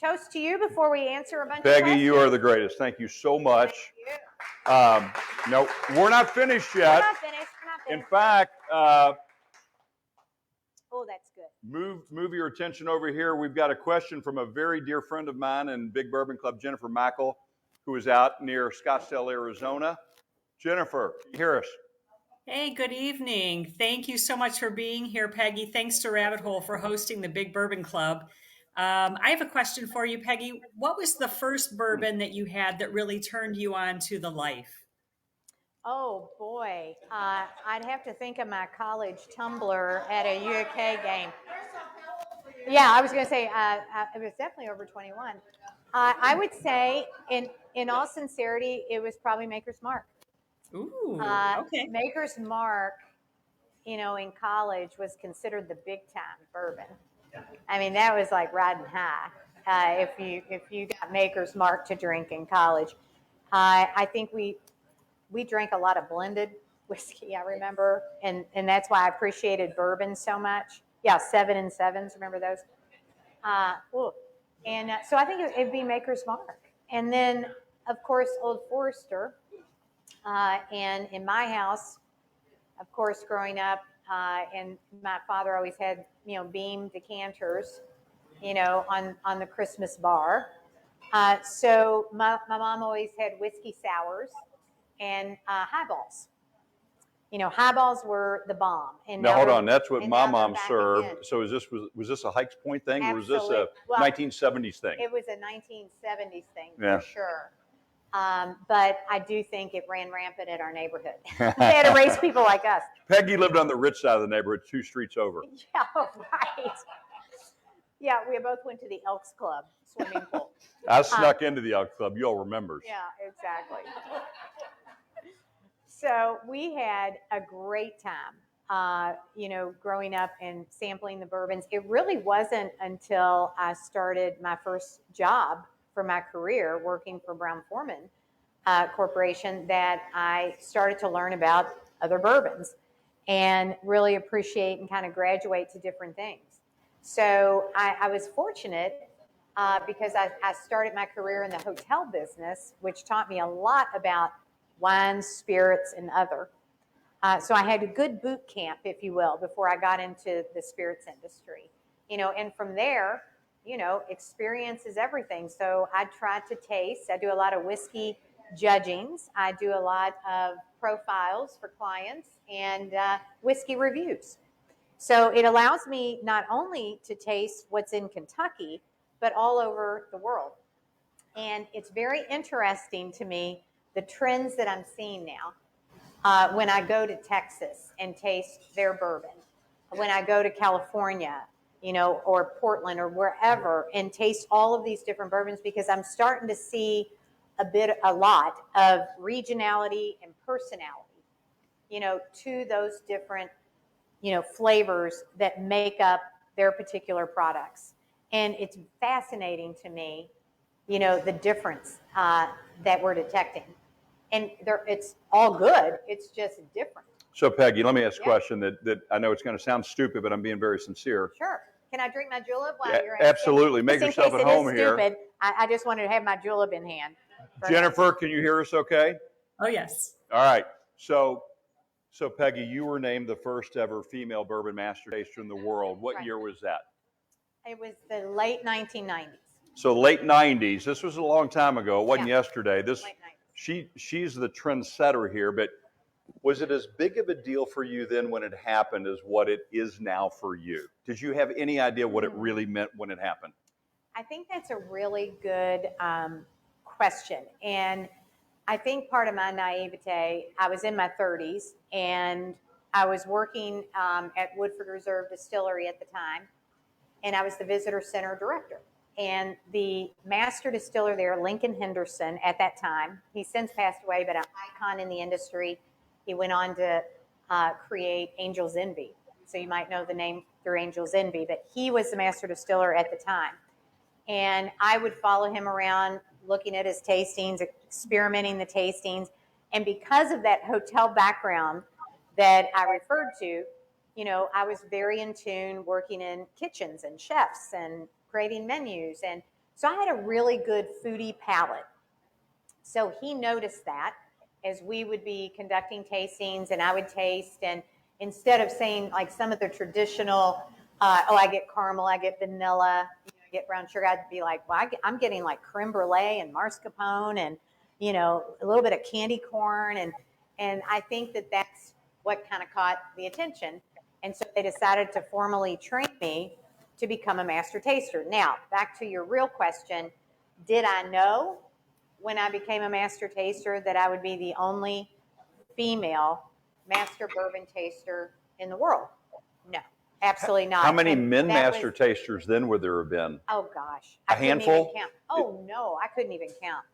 toast to you before we answer a bunch of questions. Peggy, you are the greatest. Thank you so much. Thank you. No, we're not finished yet. We're not finished. In fact, oh, that's good. Move your attention over here. We've got a question from a very dear friend of mine in Big Bourbon Club, Jennifer Mackel, who is out near Scottsdale, Arizona. Jennifer, can you hear us? Hey, good evening. Thank you so much for being here, Peggy. Thanks to Rabbit Hole for hosting the Big Bourbon Club. I have a question for you, Peggy. What was the first bourbon that you had that really turned you on to the life? Oh, boy. I'd have to think of my college tumbler at a UK game. Yeah, I was going to say it was definitely over 21. I would say, in all sincerity, it was probably Maker's Mark. Ooh, okay. Maker's Mark, in college was considered the big time bourbon. I mean, that was like riding high if you got Maker's Mark to drink in college. I think we drank a lot of blended whiskey, I remember, and that's why I appreciated bourbon so much. Yeah, 7 and 7s, remember those? So I think it'd be Maker's Mark. And then, of course, Old Forester. And in my house, of course, growing up, and my father always had, Beam decanters, on the Christmas bar. So my mom always had whiskey sours and highballs. Highballs were the bomb. And now hold on, that's what my mom served. Again. So was this a Hikes Point thing, Absolutely. or was this a 1970s thing? It was a 1970s thing, yeah. for sure. But I do think it ran rampant at our neighborhood. They had to raise people like us. Peggy lived on the rich side of the neighborhood, 2 streets over. Yeah, right. Yeah, we both went to the Elks Club swimming pool. I snuck into the Elk Club. You all remembers. Yeah, exactly. So we had a great time, growing up and sampling the bourbons. It really wasn't until I started my first job for my career working for Brown-Forman Corporation that I started to learn about other bourbons and really appreciate and kind of graduate to different things. So I was fortunate because I started my career in the hotel business, which taught me a lot about wines, spirits, and other. So I had a good boot camp, if you will, before I got into the spirits industry. And from there, experience is everything. So I try to taste. I do a lot of whiskey judgings. I do a lot of profiles for clients and whiskey reviews. So it allows me not only to taste what's in Kentucky, but all over the world. And it's very interesting to me, the trends that I'm seeing now. When I go to Texas and taste their bourbon, when I go to California, or Portland or wherever and taste all of these different bourbons, because I'm starting to see a lot of regionality and personality, to those different, flavors that make up their particular products. And it's fascinating to me, the difference that we're detecting. And it's all good. It's just different. So, Peggy, let me ask a question that I know it's going to sound stupid, but I'm being very sincere. Sure. Can I drink my julep while you're absolutely. Make yourself at home here. Stupid, I just wanted to have my julep in hand. Jennifer, can you hear us okay? Oh, yes. All right. So Peggy, you were named the first ever female bourbon master taster in the world. What year was that? It was the late 1990s. So late 90s. This was a long time ago. It wasn't yesterday. Late 90s. She's the trendsetter here, but was it as big of a deal for you then when it happened as what it is now for you? Did you have any idea what it really meant when it happened? I think that's a really good question. And I think part of my naivete, I was in my 30s and I was working at Woodford Reserve Distillery at the time, and I was the visitor center director. And the master distiller there, Lincoln Henderson, at that time, he's since passed away, but an icon in the industry. He went on to create Angel's Envy. So you might know the name through Angel's Envy, but he was the master distiller at the time. And I would follow him around looking at his tastings, experimenting the tastings. And because of that hotel background that I referred to, I was very in tune working in kitchens and chefs and creating menus. And so I had a really good foodie palate. So he noticed that as we would be conducting tastings and I would taste, and instead of saying like some of the traditional, I get caramel, I get vanilla, I get brown sugar, I'd be like, well, I'm getting like creme brulee and mascarpone and, a little bit of candy corn. And I think that that's what kind of caught the attention. And so they decided to formally train me to become a master taster. Now, back to your real question, did I know when I became a master taster that I would be the only female master bourbon taster in the world? No, absolutely not. How many men master tasters then would there have been? Oh gosh, a handful? Count. Oh no, I couldn't even count.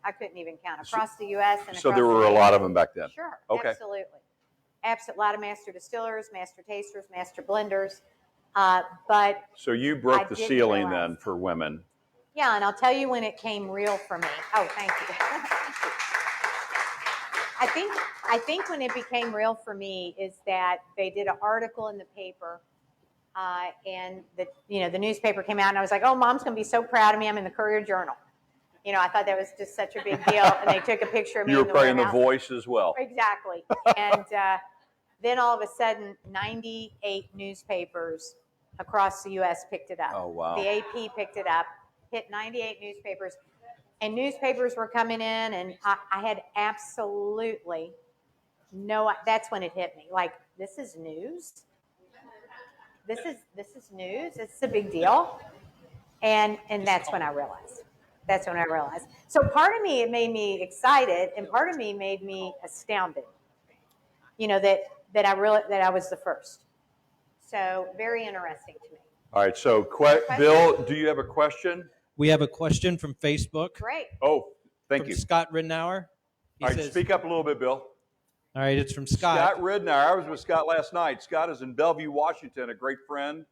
Across the U.S. and so there were a lot of them back then. Sure, okay. Absolutely. A lot of master distillers, master tasters, master blenders. But so you broke the ceiling then for women. Yeah, and I'll tell you when it came real for me. Oh, thank you. I think when it became real for me is that they did an article in the paper, and the newspaper came out, and I was like, oh, Mom's going to be so proud of me. I'm in the Courier Journal. I thought that was just such a big deal, and they took a picture of me. You were probably in the Voice as well. Exactly. And then all of a sudden, 98 newspapers across the U.S. picked it up. Oh, wow. The AP picked it up. Hit 98 newspapers, and newspapers were coming in, and I had absolutely that's when it hit me. Like, this is news. This is news. It's a big deal, and that's when I realized That's when I realized. So part of me, it made me excited, and part of me made me astounded. You know, that I was the first. So very interesting to me. All right. So, Bill, do you have a question? We have a question from Facebook. Great. Oh, thank From you. Scott Ridnour. He All right, says, speak up a little bit, Bill. all right, it's from Scott. Scott Ridnour. I was with Scott last night. Scott is in Bellevue, Washington, a great friend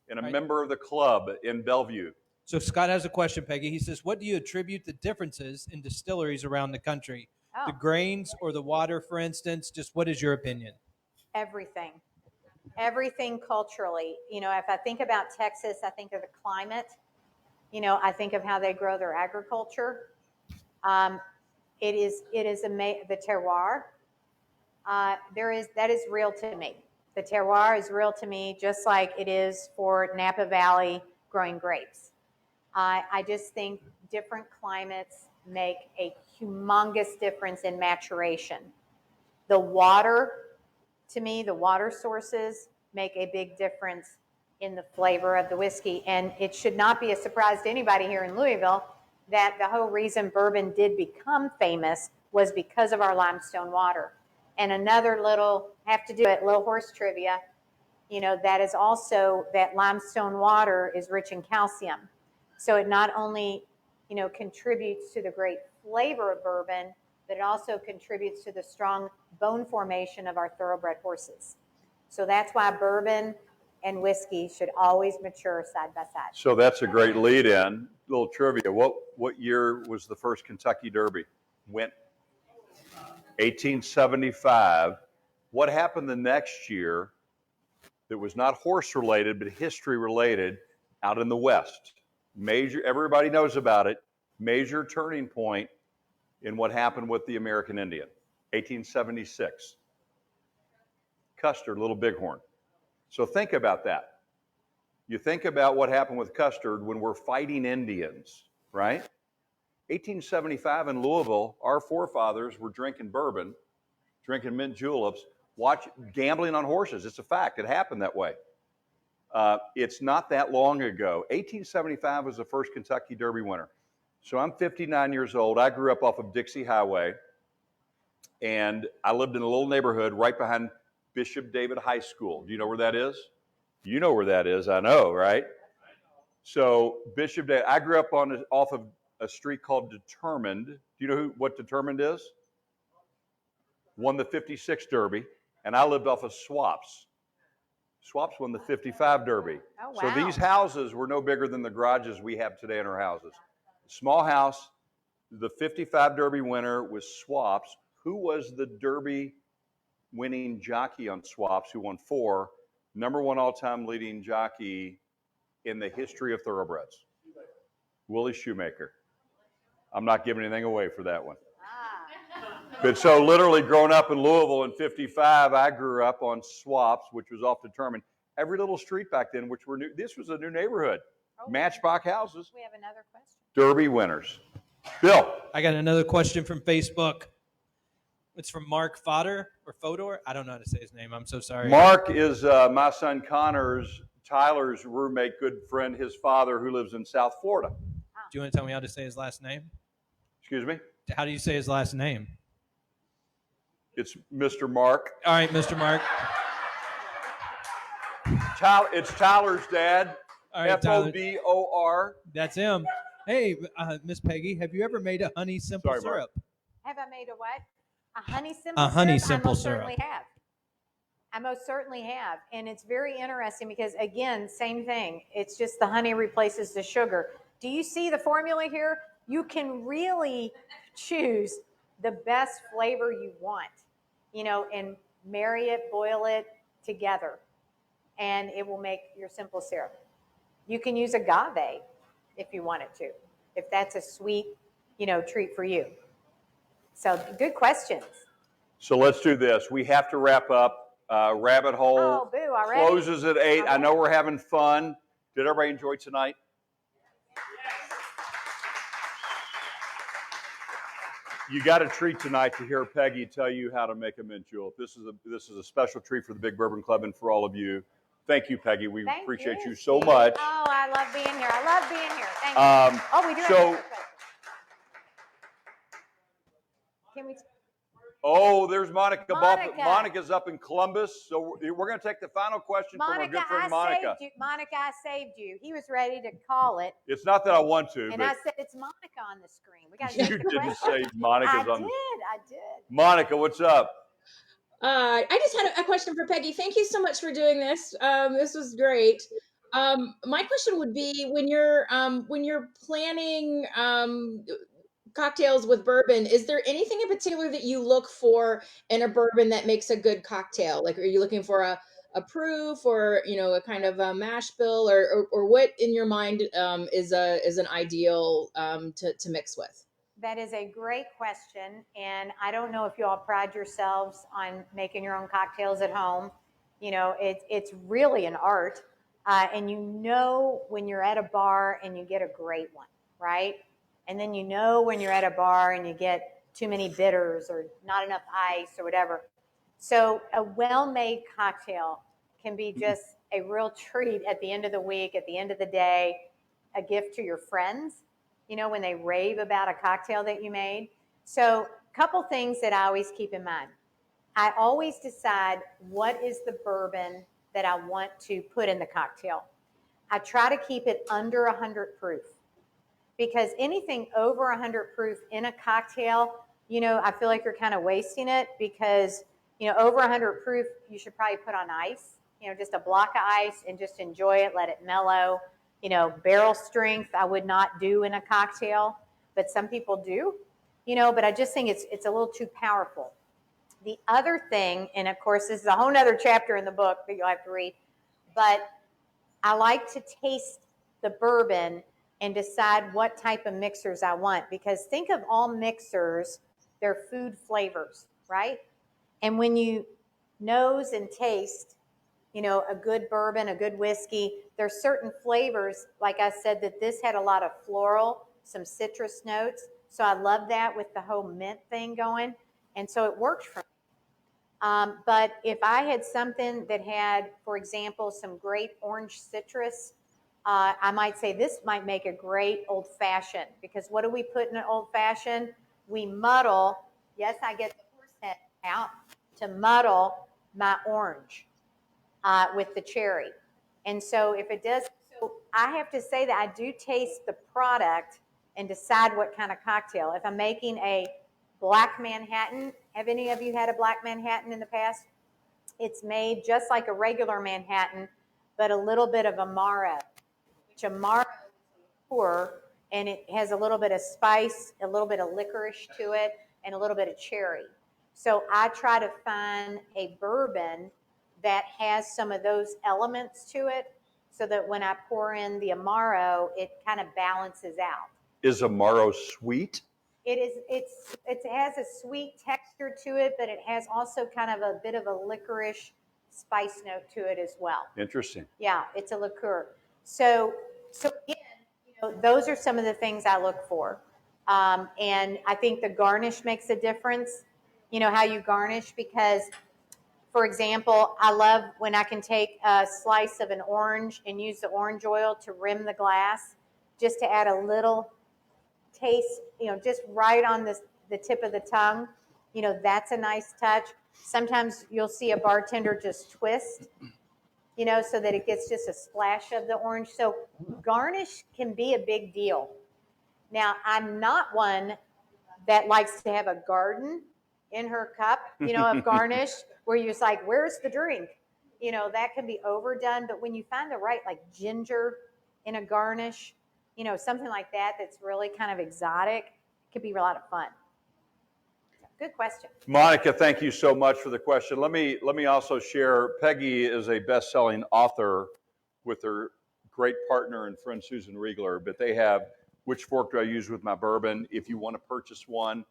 and a member of the club in Bellevue. So Scott has a question, Peggy. He says, what do you attribute the differences in distilleries around the country? Oh. The grains or the water, for instance? Just what is your opinion? Everything. Everything culturally. You know, if I think about Texas, I think of the climate. You know, I think of how they grow their agriculture. It is the terroir. That is real to me. The terroir is real to me, just like it is for Napa Valley growing grapes. I just think different climates make a humongous difference in maturation. The water, to me, the water sources make a big difference in the flavor of the whiskey. And it should not be a surprise to anybody here in Louisville that the whole reason bourbon did become famous was because of our limestone water. And another little horse trivia, you know, that is also that limestone water is rich in calcium. So it not only, you know, contributes to the great flavor of bourbon, but it also contributes to the strong bone formation of our thoroughbred horses. So that's why bourbon and whiskey should always mature side by side. So that's a great lead-in. Little trivia. What year was the first Kentucky Derby? When? 1875. What happened the next year that was not horse-related but history-related out in the West? Everybody knows about it. Major turning point in what happened with the American Indian. 1876. Custard, Little Bighorn. So think about that. You think about what happened with Custard when we're fighting Indians, right? 1875 in Louisville, our forefathers were drinking bourbon, drinking mint juleps, gambling on horses. It's a fact. It happened that way. It's not that long ago. 1875 was the first Kentucky Derby winner. So I'm 59 years old. I grew up off of Dixie Highway, and I lived in a little neighborhood right behind Bishop David High School. Do you know where that is? You know where that is, I know, right? So Bishop David, I grew up off of a street called Determined. Do you know what Determined is? Won the 56 Derby, and I lived off of Swaps. Swaps won the 55 Derby. Oh, wow. So these houses were no bigger than the garages we have today in our houses. Small house. The 55 Derby winner was Swaps. Who was the Derby winning jockey on Swaps, who won 4? Number 1 all-time leading jockey in the history of thoroughbreds. Willie Shoemaker. I'm not giving anything away for that one. But so literally growing up in Louisville in 55, I grew up on Swaps, which was off Determined. Every little street back then, which were new, this was a new neighborhood. Matchbox houses. We have another question. Derby winners. Bill. I got another question from Facebook. It's from Mark Fodor. I don't know how to say his name. I'm so sorry. Mark is my son Tyler's roommate, good friend, his father, who lives in South Florida. Do you want to tell me how to say his last name? Excuse me? How do you say his last name? It's Mr. Mark. All right, Mr. Mark. It's Tyler's dad. All right, Tyler. Fodor. That's him. Hey, Miss Peggy, have you ever made a honey simple syrup? Have I made a what? A honey simple syrup? Honey simple syrup. I most certainly have. And it's very interesting because, again, same thing. It's just the honey replaces the sugar. Do you see the formula here? You can really choose the best flavor you want, you know, and marry it, boil it together, and it will make your simple syrup. You can use agave if you wanted to, if that's a sweet, you know, treat for you. So good questions. So let's do this. We have to wrap up. Rabbit Hole closes at 8. I know we're having fun. Did everybody enjoy tonight? You got a treat tonight to hear Peggy tell you how to make a mint julep. This is a special treat for the Big Bourbon Club and for all of you. Thank you, Peggy. We appreciate you so much. Oh, I love being here. Thank you. We do have another question. Can we? Oh, there's Monica Buffett. Monica. Monica's up in Columbus. So we're going to take the final question from our good friend Monica. Monica, I saved you. He was ready to call it. It's not that I want to, And but I said, it's Monica on the screen. We got to you didn't say Monica's on the I did. Monica, what's up? I just had a question for Peggy. Thank you so much for doing this. This was great. My question would be when you're planning cocktails with bourbon, is there anything in particular that you look for in a bourbon that makes a good cocktail? Like, are you looking for a proof or a kind of a mash bill or what in your mind is an ideal to mix with? That is a great question, and I don't know if you all pride yourselves on making your own cocktails at home. It's really an art, and when you're at a bar and you get a great one, right? And then when you're at a bar and you get too many bitters or not enough ice or whatever. So a well-made cocktail can be just a real treat at the end of the week, at the end of the day, a gift to your friends, when they rave about a cocktail that you made. So a couple things that I always keep in mind. I always decide what is the bourbon that I want to put in the cocktail. I try to keep it under 100 proof because anything over 100 proof in a cocktail, I feel like you're kind of wasting it because, over 100 proof, you should probably put on ice, just a block of ice and just enjoy it, let it mellow. Barrel strength I would not do in a cocktail, but some people do, but I just think it's a little too powerful. The other thing, and of course this is a whole nother chapter in the book that you'll have to read, but I like to taste the bourbon and decide what type of mixers I want because think of all mixers, they're food flavors, right? And when you nose and taste a good bourbon, a good whiskey, there's certain flavors, like I said, that this had a lot of floral, some citrus notes. So I love that with the whole mint thing going. And so it worked for me. But if I had something that had, for example, some great orange citrus, I might say this might make a great old fashioned because what do we put in an old fashioned? We muddle, yes, I get the horse head out to muddle my orange. With the cherry. And so if it does, so I have to say that I do taste the product and decide what kind of cocktail. If I'm making a Black Manhattan, have any of you had a Black Manhattan in the past? It's made just like a regular Manhattan, but a little bit of Amaro, which Amaro is liqueur, and it has a little bit of spice, a little bit of licorice to it, and a little bit of cherry. So I try to find a bourbon that has some of those elements to it so that when I pour in the Amaro, it kind of balances out. Is Amaro sweet? It has a sweet texture to it, but it has also kind of a bit of a licorice spice note to it as well. Interesting. Yeah, it's a liqueur. So again, those are some of the things I look for. And I think the garnish makes a difference, how you garnish because for example, I love when I can take a slice of an orange and use the orange oil to rim the glass just to add a little taste, just right on the tip of the tongue. That's a nice touch. Sometimes you'll see a bartender just twist, so that it gets just a splash of the orange. So garnish can be a big deal. Now, I'm not one that likes to have a garden in her cup, of garnish, where you're just like, where's the drink? That can be overdone. But when you find the right, like ginger in a garnish, something like that that's really kind of exotic, it could be a lot of fun. Good question. Monica, thank you so much for the question. Let me also share, Peggy is a best-selling author with her great partner and friend Susan Riegler, but they have Which Fork Do I Use With My Bourbon? If you want to purchase one,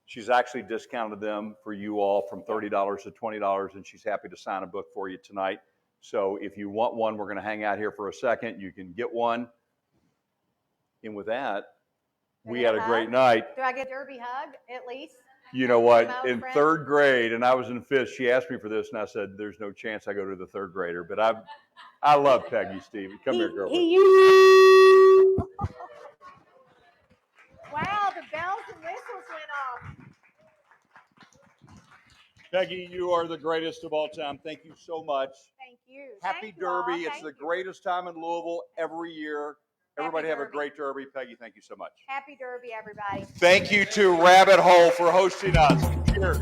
she's actually discounted them for you all from $30 to $20, and she's happy to sign a book for you tonight. So if you want one, we're going to hang out here for a second. You can get one. And with that, we had a great night. Do I get a derby hug at least? You know what? In third grade, and I was in fifth, she asked me for this, and I said, there's no chance I go to the third grader. But I love Peggy, Steve. Come here, girlfriend. Wow, the bells and whistles went off. Peggy, you are the greatest of all time. Thank you so much. Thank you. Happy Thank you all. Derby. It's Thank the you. greatest time in Louisville every year. Everybody have a Derby. great Derby. Peggy, thank you so much. Happy Derby, everybody. Thank you to Rabbit Hole for hosting us. Cheers.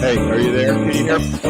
Hey, are you there? Can you hear me?